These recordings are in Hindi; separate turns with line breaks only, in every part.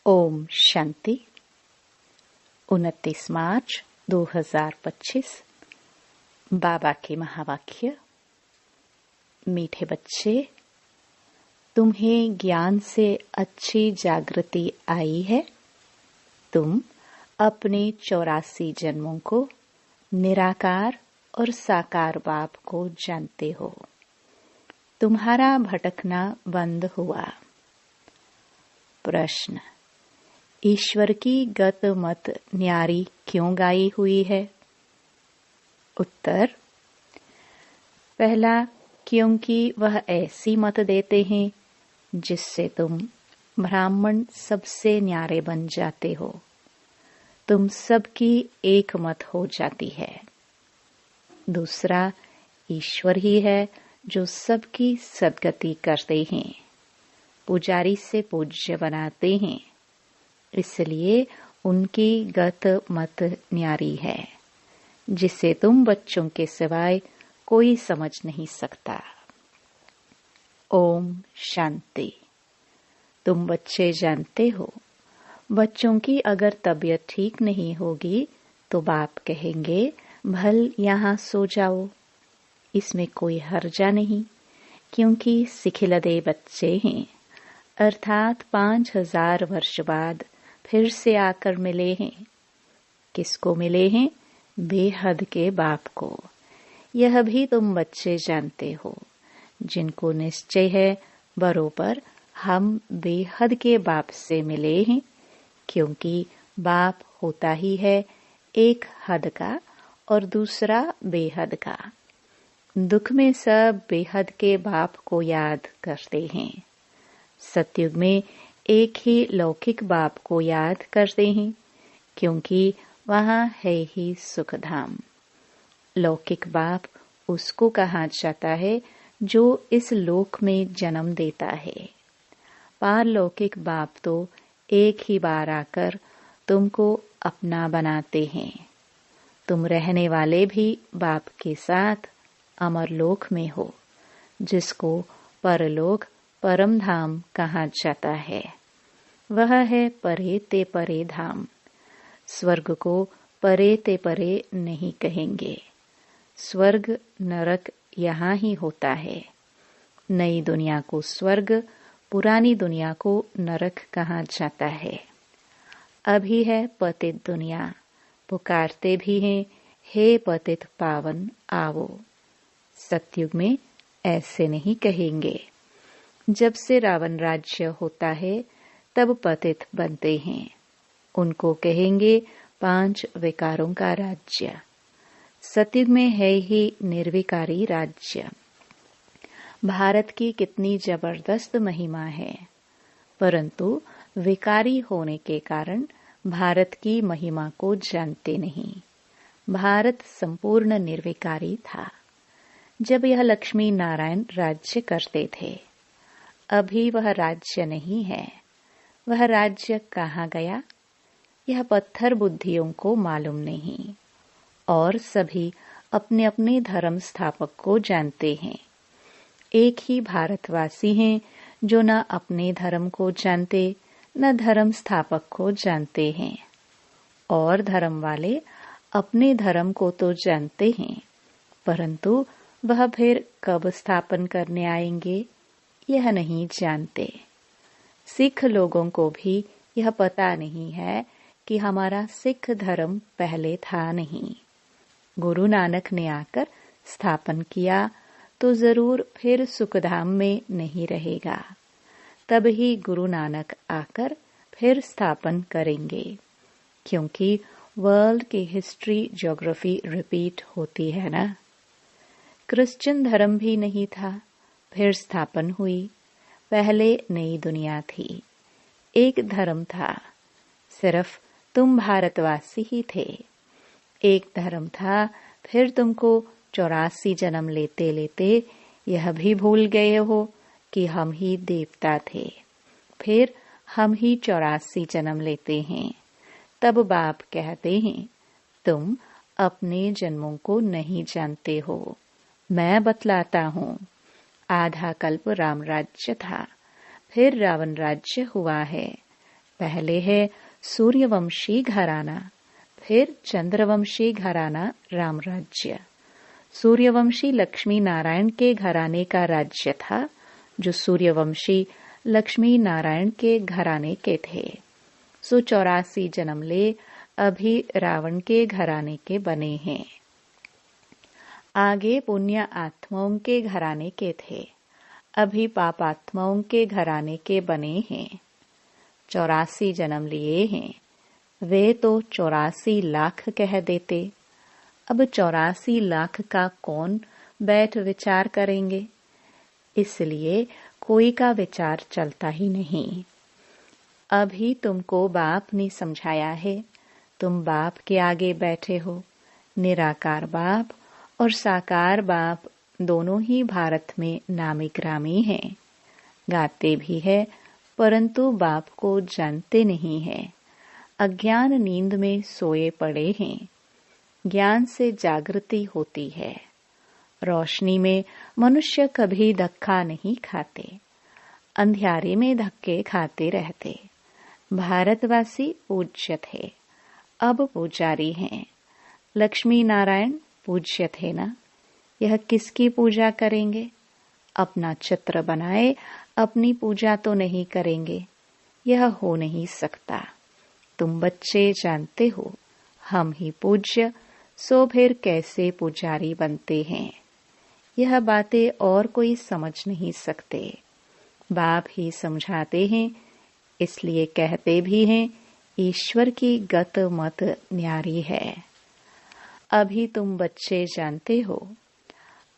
ओम शांति। 29 मार्च 2025। बाबा के महावाक्य। मीठे बच्चे, तुम्हें ज्ञान से अच्छी जागृति आई है। तुम अपने 84 जन्मों को निराकार और साकार बाप को जानते हो। तुम्हारा भटकना बंद हुआ। प्रश्न: ईश्वर की गत मत न्यारी क्यों गाई हुई है? उत्तर: पहला, क्योंकि वह ऐसी मत देते हैं जिससे तुम ब्राह्मण सबसे न्यारे बन जाते हो। तुम सबकी एक मत हो जाती है। दूसरा, ईश्वर ही है जो सबकी सद्गति करते हैं, पुजारी से पूज्य बनाते हैं। इसलिए उनकी गत मत न्यारी है, जिसे तुम बच्चों के सिवाय कोई समझ नहीं सकता। ओम शांति। तुम बच्चे जानते हो, बच्चों की अगर तबीयत ठीक नहीं होगी तो बाप कहेंगे भल यहाँ सो जाओ। इसमें कोई हर्जा नहीं, क्योंकि सिखिलदे बच्चे हैं, अर्थात 5000 वर्ष बाद फिर से आकर मिले हैं। किसको मिले हैं? बेहद के बाप को। यह भी तुम बच्चे जानते हो, जिनको निश्चय है बरोबर हम बेहद के बाप से मिले हैं, क्योंकि बाप होता ही है एक हद का और दूसरा बेहद का। दुख में सब बेहद के बाप को याद करते हैं। सतयुग में एक ही लौकिक बाप को याद करते हैं, क्योंकि वहाँ है ही सुखधाम। लौकिक बाप उसको कहा जाता है जो इस लोक में जन्म देता है। पारलौकिक बाप तो एक ही बार आकर तुमको अपना बनाते हैं। तुम रहने वाले भी बाप के साथ अमरलोक में हो, जिसको परलोक परम धाम कहा जाता है। वह है परे ते परे धाम। स्वर्ग को परे ते परे नहीं कहेंगे। स्वर्ग नरक यहाँ ही होता है। नई दुनिया को स्वर्ग, पुरानी दुनिया को नरक कहा जाता है। अभी है पतित दुनिया, पुकारते भी हैं हे पतित पावन आवो। सतयुग में ऐसे नहीं कहेंगे। जब से रावण राज्य होता है तब पतित बनते हैं। उनको कहेंगे 5 विकारों का राज्य। सतयुग में है ही निर्विकारी राज्य। भारत की कितनी जबरदस्त महिमा है, परंतु विकारी होने के कारण भारत की महिमा को जानते नहीं। भारत संपूर्ण निर्विकारी था जब यह लक्ष्मी नारायण राज्य करते थे। अभी वह राज्य नहीं है। वह राज्य कहाँ गया, यह पत्थर बुद्धियों को मालूम नहीं। और सभी अपने अपने धर्म स्थापक को जानते हैं। एक ही भारतवासी हैं जो न अपने धर्म को जानते न धर्म स्थापक को जानते हैं। और धर्म वाले अपने धर्म को तो जानते हैं, परंतु वह फिर कब स्थापन करने आएंगे यह नहीं जानते। सिख लोगों को भी यह पता नहीं है कि हमारा सिख धर्म पहले था नहीं। गुरु नानक ने आकर स्थापन किया तो जरूर फिर सुखधाम में नहीं रहेगा। तब ही गुरु नानक आकर फिर स्थापन करेंगे, क्योंकि वर्ल्ड की हिस्ट्री ज्योग्राफी रिपीट होती है ना। क्रिश्चियन धर्म भी नहीं था, फिर स्थापन हुई। पहले नई दुनिया थी, एक धर्म था, सिर्फ तुम भारतवासी ही थे। एक धर्म था, फिर तुमको 84 जन्म लेते लेते यह भी भूल गए हो कि हम ही देवता थे। फिर हम ही 84 जन्म लेते हैं। तब बाप कहते हैं तुम अपने जन्मों को नहीं जानते हो, मैं बतलाता हूँ। आधा कल्प राम राज्य था, फिर रावण राज्य हुआ है। पहले है सूर्यवंशी घराना, फिर चंद्रवंशी घराना राम राज्य। सूर्यवंशी लक्ष्मी नारायण के घराने का राज्य था, जो सूर्यवंशी लक्ष्मी नारायण के घराने के थे। सो 84 जन्म ले अभी रावण के घराने के बने हैं। आगे पुण्य आत्माओं के घराने के थे, अभी पाप आत्माओं के घराने के बने हैं। 84 जन्म लिए हैं, वे तो 84 लाख कह देते। अब 84 लाख का कौन बैठ विचार करेंगे, इसलिए कोई का विचार चलता ही नहीं। अभी तुमको बाप ने समझाया है, तुम बाप के आगे बैठे हो। निराकार बाप और साकार बाप दोनों ही भारत में नामी ग्रामी हैं। गाते भी है, परंतु बाप को जानते नहीं है। अज्ञान नींद में सोए पड़े हैं। ज्ञान से जागृति होती है। रोशनी में मनुष्य कभी धक्का नहीं खाते, अंधियारे में धक्के खाते रहते। भारतवासी पूज्य थे, अब पुजारी हैं। लक्ष्मी नारायण पूज्य थे ना, यह किसकी पूजा करेंगे? अपना चित्र बनाए अपनी पूजा तो नहीं करेंगे, यह हो नहीं सकता। तुम बच्चे जानते हो हम ही पूज्य, सो फिर कैसे पुजारी बनते हैं? यह बातें और कोई समझ नहीं सकते, बाप ही समझाते हैं। इसलिए कहते भी हैं ईश्वर की गत मत न्यारी है। अभी तुम बच्चे जानते हो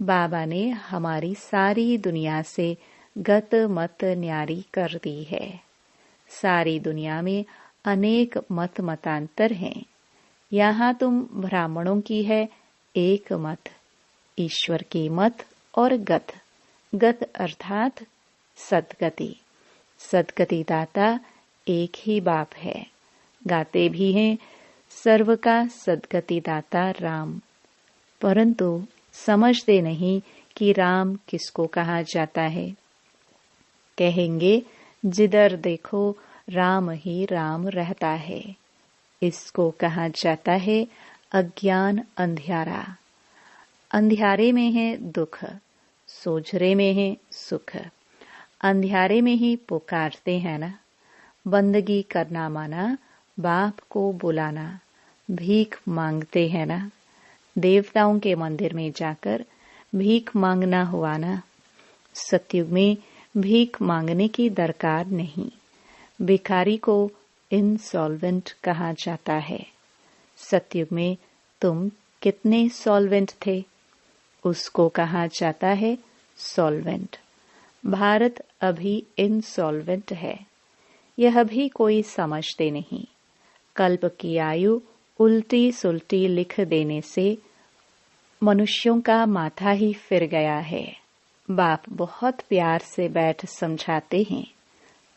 बाबा ने हमारी सारी दुनिया से गत मत न्यारी कर दी है। सारी दुनिया में अनेक मत मतांतर हैं। यहाँ तुम ब्राह्मणों की है एक मत, ईश्वर की मत और गत। गत अर्थात सद्गति। सद्गति दाता एक ही बाप है। गाते भी हैं सर्व का सद्गति दाता राम, परंतु समझते नहीं कि राम किसको कहा जाता है। कहेंगे जिधर देखो राम ही राम रहता है, इसको कहा जाता है अज्ञान अंधियारा। अंधियारे में है दुख, सोझरे में है सुख। अंधियारे में ही पुकारते हैं ना। बंदगी करना माना बाप को बुलाना, भीख मांगते हैं ना। देवताओं के मंदिर में जाकर भीख मांगना हुआ ना। सतयुग में भीख मांगने की दरकार नहीं। भिखारी को इनसॉल्वेंट कहा जाता है। सतयुग में तुम कितने सॉल्वेंट थे, उसको कहा जाता है सॉल्वेंट। भारत अभी इनसॉल्वेंट है, यह भी कोई समझते नहीं। कल्प की आयु उल्टी सुल्टी लिख देने से मनुष्यों का माथा ही फिर गया है। बाप बहुत प्यार से बैठ समझाते हैं।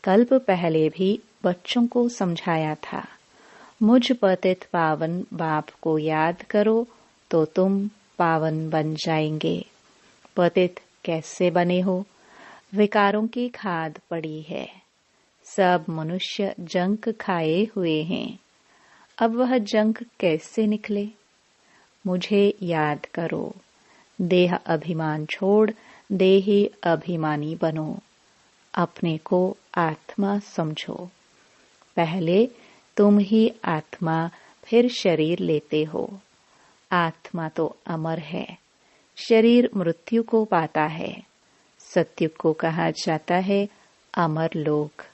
कल्प पहले भी बच्चों को समझाया था। मुझ पतित पावन बाप को याद करो तो तुम पावन बन जाएंगे। पतित कैसे बने हो? विकारों की खाद पड़ी है। सब मनुष्य जंक खाए हुए हैं। अब वह जंक कैसे निकले? मुझे याद करो। देह अभिमान छोड़ देही अभिमानी बनो। अपने को आत्मा समझो। पहले तुम ही आत्मा, फिर शरीर लेते हो। आत्मा तो अमर है, शरीर मृत्यु को पाता है। सतयुग को कहा जाता है अमर लोक,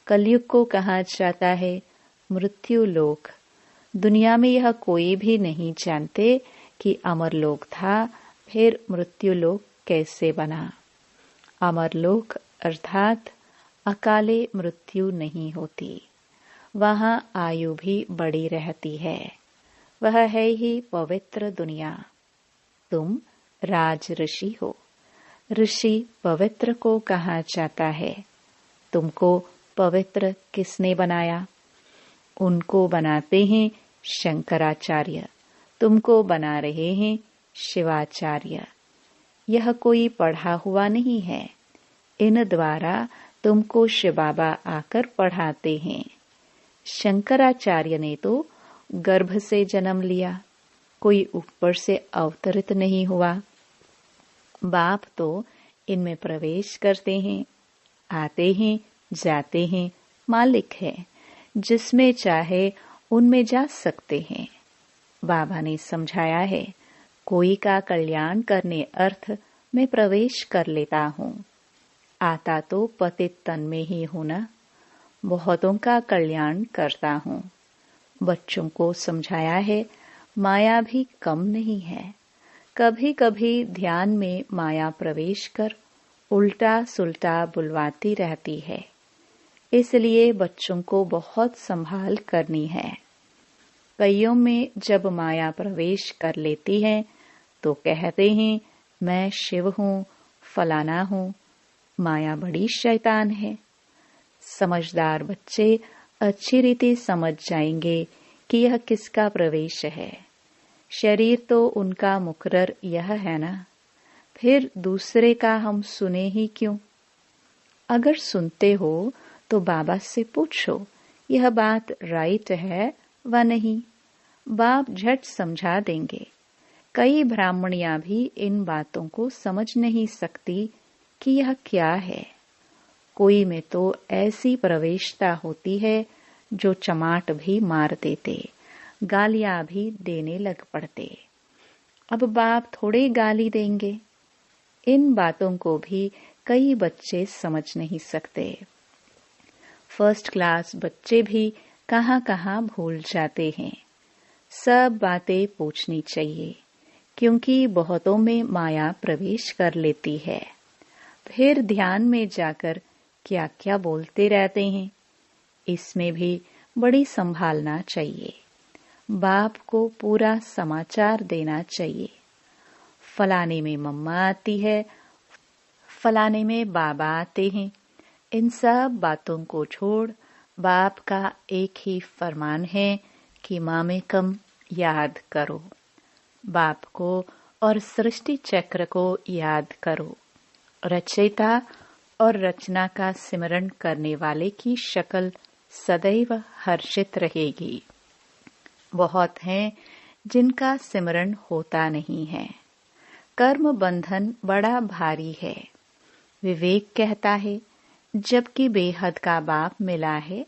कलयुग को कहा जाता है मृत्यु लोक। दुनिया में यह कोई भी नहीं जानते कि अमर लोक था, फिर मृत्यु लोक कैसे बना। अमर लोक अर्थात अकाले मृत्यु नहीं होती, वहां आयु भी बड़ी रहती है। वह है ही पवित्र दुनिया। तुम राज ऋषि हो। ऋषि पवित्र को कहा जाता है। तुमको पवित्र किसने बनाया? उनको बनाते हैं शंकराचार्य, तुमको बना रहे हैं शिवाचार्य। यह कोई पढ़ा हुआ नहीं है। इन द्वारा तुमको शिव बाबा आकर पढ़ाते हैं। शंकराचार्य ने तो गर्भ से जन्म लिया, कोई ऊपर से अवतरित नहीं हुआ। बाप तो इनमें प्रवेश करते हैं, आते हैं, जाते हैं, मालिक है, जिसमें चाहे उनमें जा सकते हैं। बाबा ने समझाया है, कोई का कल्याण करने अर्थ मैं प्रवेश कर लेता हूँ। आता तो पतित तन में ही हूँ ना, बहुतों का कल्याण करता हूँ। बच्चों को समझाया है, माया भी कम नहीं है। कभी कभी ध्यान में माया प्रवेश कर उल्टा सुल्टा बुलवाती रहती है, इसलिए बच्चों को बहुत संभाल करनी है। कईयों में जब माया प्रवेश कर लेती है तो कहते हैं, मैं शिव हूँ, फलाना हूँ। माया बड़ी शैतान है। समझदार बच्चे अच्छी रीति समझ जाएंगे कि यह किसका प्रवेश है। शरीर तो उनका मुकर्रर यह है ना, फिर दूसरे का हम सुने ही क्यों। अगर सुनते हो तो बाबा से पूछो, यह बात राइट है व नहीं। बाप झट समझा देंगे। कई ब्राह्मणियां भी इन बातों को समझ नहीं सकती कि यह क्या है। कोई में तो ऐसी प्रवेशता होती है जो चमाट भी मार देते, गालियां भी देने लग पड़ते। अब बाप थोड़े गाली देंगे। इन बातों को भी कई बच्चे समझ नहीं सकते। फर्स्ट क्लास बच्चे भी कहाँ कहाँ भूल जाते हैं। सब बातें पूछनी चाहिए, क्योंकि बहुतों में माया प्रवेश कर लेती है। फिर ध्यान में जाकर क्या क्या बोलते रहते हैं, इसमें भी बड़ी संभालना चाहिए। बाप को पूरा समाचार देना चाहिए। फलाने में मम्मा आती है, फलाने में बाबा आते हैं। इन सब बातों को छोड़ बाप का एक ही फरमान है कि मामे कम याद करो। बाप को और सृष्टि चक्र को याद करो। रचयिता और रचना का सिमरण करने वाले की शक्ल सदैव हर्षित रहेगी। बहुत हैं जिनका सिमरण होता नहीं है। कर्म बंधन बड़ा भारी है। विवेक कहता है, जबकि बेहद का बाप मिला है,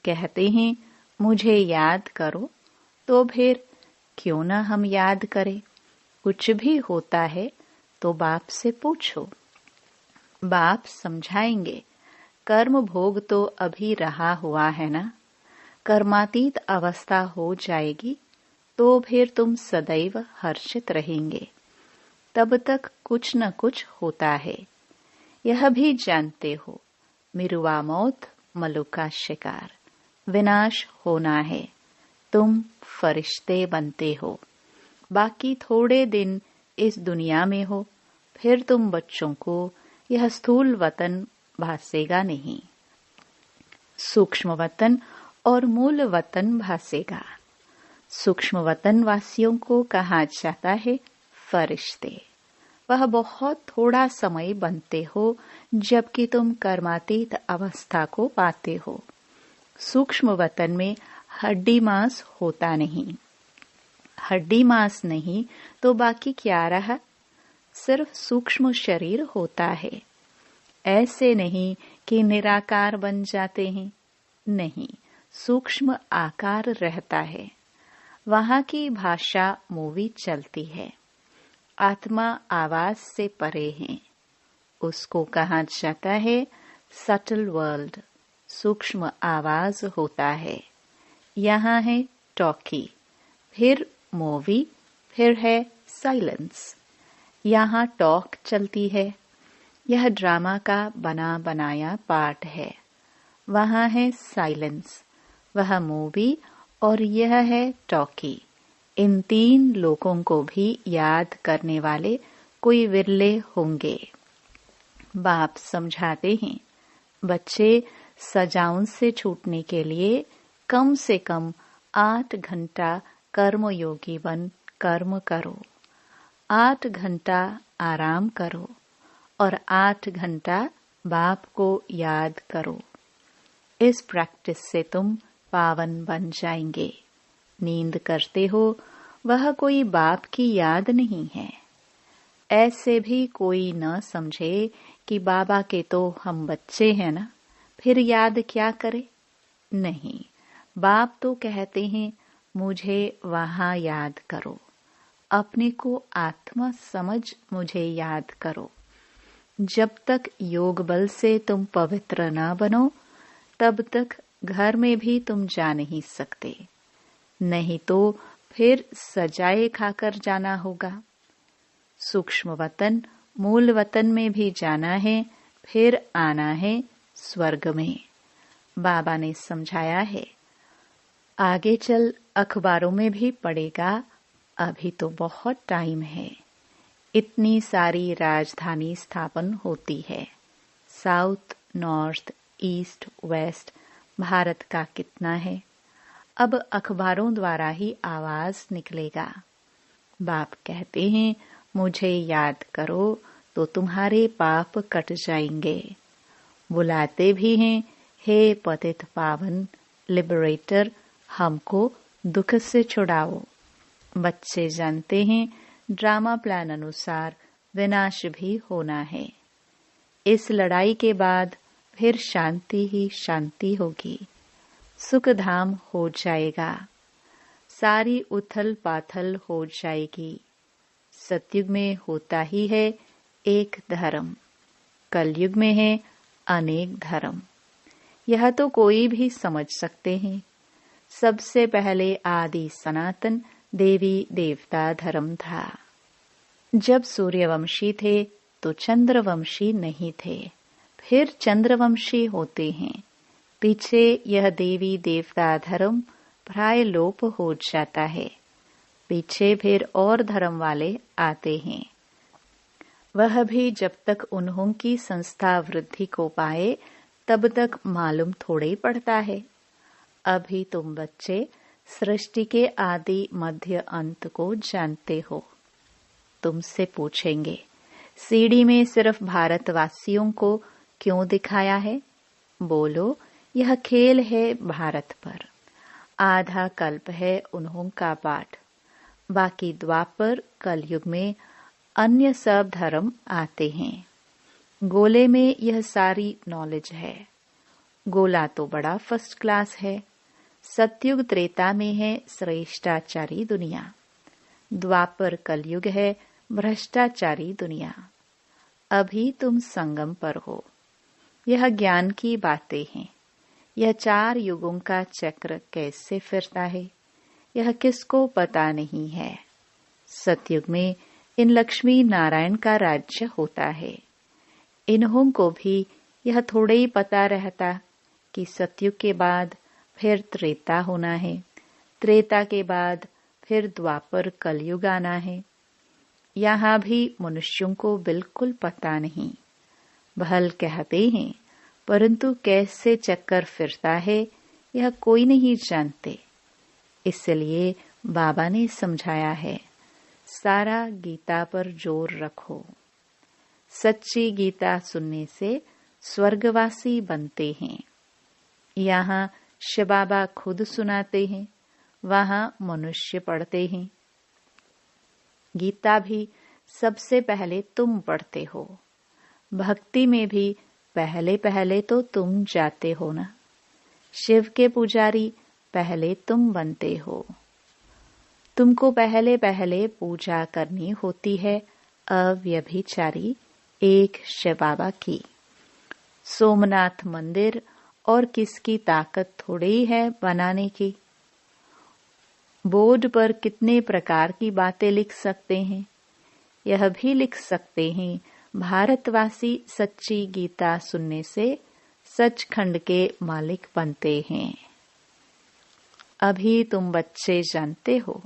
कहते हैं मुझे याद करो, तो फिर क्यों ना हम याद करें। कुछ भी होता है तो बाप से पूछो, बाप समझाएंगे। कर्म भोग तो अभी रहा हुआ है ना, कर्मातीत अवस्था हो जाएगी तो फिर तुम सदैव हर्षित रहेंगे। तब तक कुछ न कुछ होता है। यह भी जानते हो, मिरुआ मौत मलु का शिकार, विनाश होना है। तुम फरिश्ते बनते हो, बाकी थोड़े दिन इस दुनिया में हो, फिर तुम बच्चों को यह स्थूल वतन भासेगा नहीं, सूक्ष्म वतन और मूल वतन भासेगा। सूक्ष्म वतन वासियों को कहा जाता है फरिश्ते। वह बहुत थोड़ा समय बनते हो, जबकि तुम कर्मातीत अवस्था को पाते हो। सूक्ष्म वतन में हड्डी मांस होता नहीं। हड्डी मांस नहीं तो बाकी क्या रहा, सिर्फ सूक्ष्म शरीर होता है। ऐसे नहीं कि निराकार बन जाते हैं, नहीं, सूक्ष्म आकार रहता है। वहां की भाषा मूवी चलती है। आत्मा आवाज से परे है, उसको कहा जाता है सटल वर्ल्ड। सूक्ष्म आवाज होता है। यहाँ है टॉकी, फिर मूवी, फिर है साइलेंस। यहाँ टॉक चलती है, यह ड्रामा का बना बनाया पार्ट है। वहाँ है साइलेंस, वह मूवी, और यह है टॉकी। इन तीन लोगों को भी याद करने वाले कोई विरले होंगे। बाप समझाते हैं, बच्चे सजाओं से छूटने के लिए कम से कम 8 घंटा कर्मयोगी बन कर्म करो, 8 घंटा आराम करो और 8 घंटा बाप को याद करो। इस प्रैक्टिस से तुम पावन बन जाएंगे। नींद करते हो वह कोई बाप की याद नहीं है। ऐसे भी कोई न समझे कि बाबा के तो हम बच्चे हैं ना, फिर याद क्या करे। नहीं, बाप तो कहते हैं मुझे वहां याद करो, अपने को आत्मा समझ मुझे याद करो। जब तक योग बल से तुम पवित्र न बनो तब तक घर में भी तुम जा नहीं सकते। नहीं तो फिर सजाए खाकर जाना होगा। सूक्ष्म वतन मूल वतन में भी जाना है, फिर आना है स्वर्ग में। बाबा ने समझाया है, आगे चल अखबारों में भी पड़ेगा, अभी तो बहुत टाइम है। इतनी सारी राजधानी स्थापन होती है। South, north, east, west Bharat का कितना है। अब अखबारों द्वारा ही आवाज निकलेगा। बाप कहते हैं मुझे याद करो तो तुम्हारे पाप कट जाएंगे। बुलाते भी हैं, हे पतित पावन लिबरेटर, हमको दुख से छुड़ाओ। बच्चे जानते हैं ड्रामा प्लान अनुसार विनाश भी होना है। इस लड़ाई के बाद फिर शांति ही शांति होगी, सुख धाम हो जाएगा, सारी उथल पाथल हो जाएगी। सतयुग में होता ही है एक धर्म, कलयुग में है अनेक धर्म। यह तो कोई भी समझ सकते हैं। सबसे पहले आदि सनातन देवी देवता धर्म था। जब सूर्यवंशी थे तो चंद्रवंशी नहीं थे, फिर चंद्रवंशी होते हैं। पीछे यह देवी देवता धर्म प्राय लोप हो जाता है, पीछे फिर और धर्म वाले आते हैं। वह भी जब तक उन्हों की संस्था वृद्धि को पाए तब तक मालूम थोड़े ही पड़ता है। अभी तुम बच्चे सृष्टि के आदि मध्य अंत को जानते हो। तुमसे पूछेंगे सीडी में सिर्फ भारतवासियों को क्यों दिखाया है? बोलो, यह खेल है भारत पर। आधा कल्प है उन्हों का पाठ, बाकी द्वापर कलयुग में अन्य सब धर्म आते हैं। गोले में यह सारी नॉलेज है। गोला तो बड़ा फर्स्ट क्लास है। सतयुग त्रेता में है श्रेष्ठाचारी दुनिया, द्वापर कलयुग है भ्रष्टाचारी दुनिया। अभी तुम संगम पर हो। यह ज्ञान की बातें हैं। यह 4 युगों का चक्र कैसे फिरता है, यह किसको पता नहीं है। सतयुग में इन लक्ष्मी नारायण का राज्य होता है। इन्हों को भी यह थोड़े ही पता रहता कि सतयुग के बाद फिर त्रेता होना है, त्रेता के बाद फिर द्वापर कलयुग आना है। यहाँ भी मनुष्यों को बिल्कुल पता नहीं। भल कहते हैं, परंतु कैसे चक्कर फिरता है यह कोई नहीं जानते। इसलिए बाबा ने समझाया है, सारा गीता पर जोर रखो। सच्ची गीता सुनने से स्वर्गवासी बनते हैं। यहाँ शिव बाबा खुद सुनाते हैं, वहाँ मनुष्य पढ़ते हैं। गीता भी सबसे पहले तुम पढ़ते हो। भक्ति में भी पहले पहले तो तुम जाते हो ना। शिव के पुजारी पहले तुम बनते हो। तुमको पहले पहले पूजा करनी होती है अव्यभिचारी एक शिव बाबा की। सोमनाथ मंदिर और किसकी ताकत थोड़ी है बनाने की। बोर्ड पर कितने प्रकार की बातें लिख सकते हैं। यह भी लिख सकते हैं, भारतवासी सच्ची गीता सुनने से सचखंड के मालिक बनते हैं। अभी तुम बच्चे जानते हो,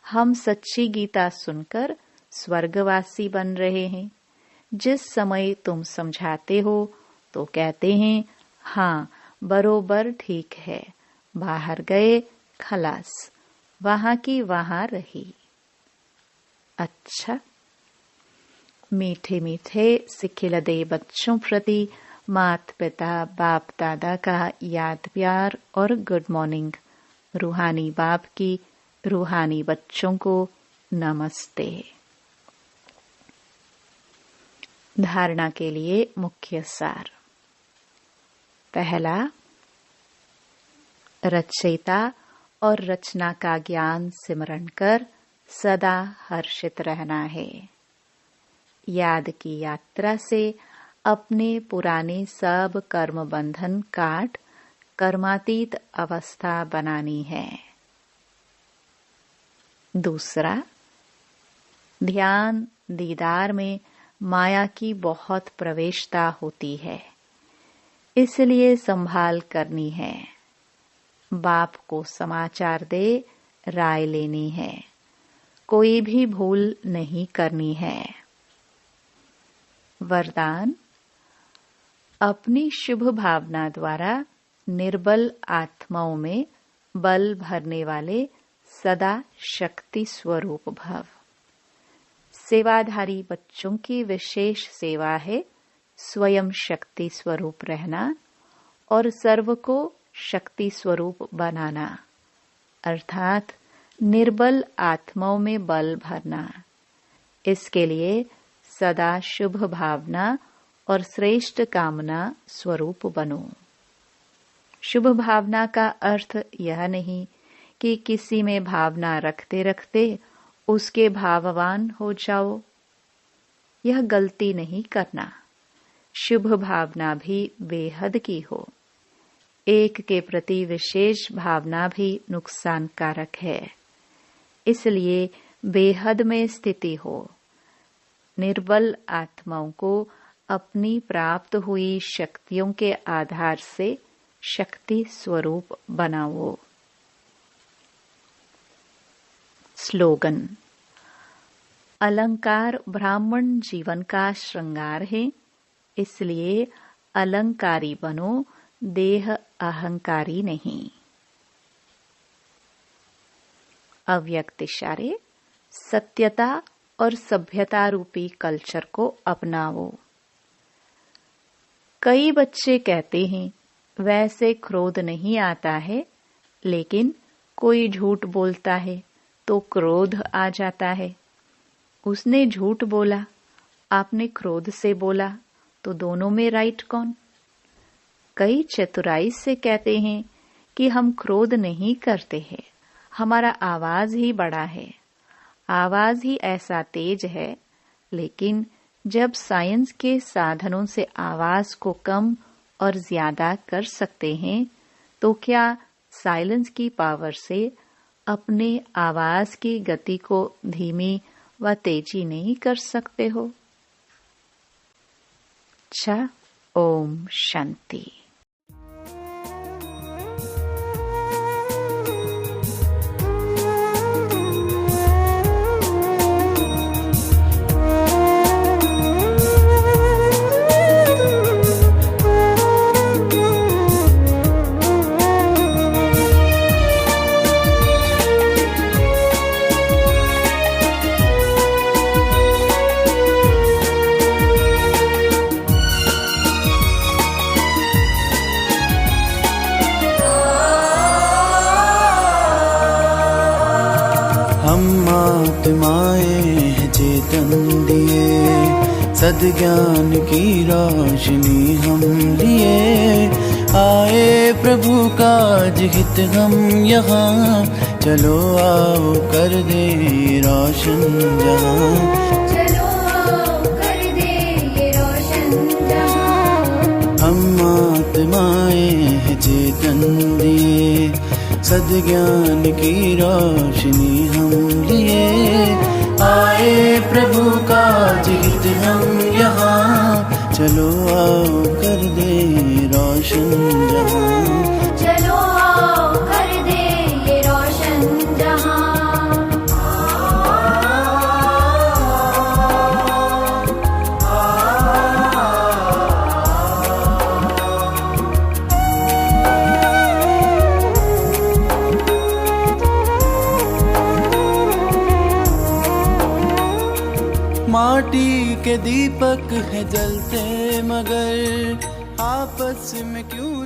हम सच्ची गीता सुनकर स्वर्गवासी बन रहे हैं। जिस समय तुम समझाते हो तो कहते हैं, हाँ बरोबर ठीक है, बाहर गए खलास, वहां की वहां रही। अच्छा, मीठे मीठे सिखिलदे बच्चों प्रति माता पिता बाप दादा का याद प्यार और गुड मॉर्निंग। रूहानी बाप की रूहानी बच्चों को नमस्ते। धारणा के लिए मुख्य सार। पहला, रचयिता और रचना का ज्ञान सिमरण कर सदा हर्षित रहना है। याद की यात्रा से अपने पुराने सब कर्म बंधन काट कर्मातीत अवस्था बनानी है। दूसरा, ध्यान दीदार में माया की बहुत प्रवेशता होती है, इसलिए संभाल करनी है। बाप को समाचार दे राय लेनी है, कोई भी भूल नहीं करनी है। वरदान, अपनी शुभ भावना द्वारा निर्बल आत्माओं में बल भरने वाले सदा शक्ति स्वरूप भव। सेवाधारी बच्चों की विशेष सेवा है स्वयं शक्ति स्वरूप रहना और सर्व को शक्ति स्वरूप बनाना, अर्थात निर्बल आत्माओं में बल भरना। इसके लिए सदा शुभ भावना और श्रेष्ठ कामना स्वरूप बनो। शुभ भावना का अर्थ यह नहीं कि किसी में भावना रखते रखते उसके भाववान हो जाओ, यह गलती नहीं करना। शुभ भावना भी बेहद की हो, एक के प्रति विशेष भावना भी नुकसान कारक है, इसलिए बेहद में स्थिति हो। निर्बल आत्माओं को अपनी प्राप्त हुई शक्तियों के आधार से शक्ति स्वरूप बनाओ। स्लोगन, अलंकार ब्राह्मण जीवन का श्रृंगार है, इसलिए अलंकारी बनो, देह अहंकारी नहीं। अव्यक्त इशारे, सत्यता और सभ्यता रूपी कल्चर को अपनाओ। कई बच्चे कहते हैं वैसे क्रोध नहीं आता है, लेकिन कोई झूठ बोलता है तो क्रोध आ जाता है। उसने झूठ बोला, आपने क्रोध से बोला, तो दोनों में राइट कौन? कई चतुराई से कहते हैं कि हम क्रोध नहीं करते हैं, हमारा आवाज ही बड़ा है, आवाज ही ऐसा तेज है। लेकिन जब साइंस के साधनों से आवाज को कम और ज्यादा कर सकते हैं, तो क्या साइलेंस की पावर से अपने आवाज की गति को धीमी व तेजी नहीं कर सकते हो? अच्छा, ओम शांति।
हम आत्माएं हैं चेतन दिए, सद्ज्ञान की रोशनी हम लिए। आए प्रभु काज हित हम यहाँ, चलो आओ कर दे रोशन जहाँ।
चलो आओ कर दे ये रोशन जहाँ।
हम आत्माएं हैं चेतन दिए, सद्ज्ञान की रोशनी हम लिए। आए प्रभु काज हित हम यहाँ, चलो आओ कर दे रोशन जहाँ।
चलो आओ कर दे ये रोशन जहाँ।
माटी के दीपक है जलते मगर, आपस में क्यों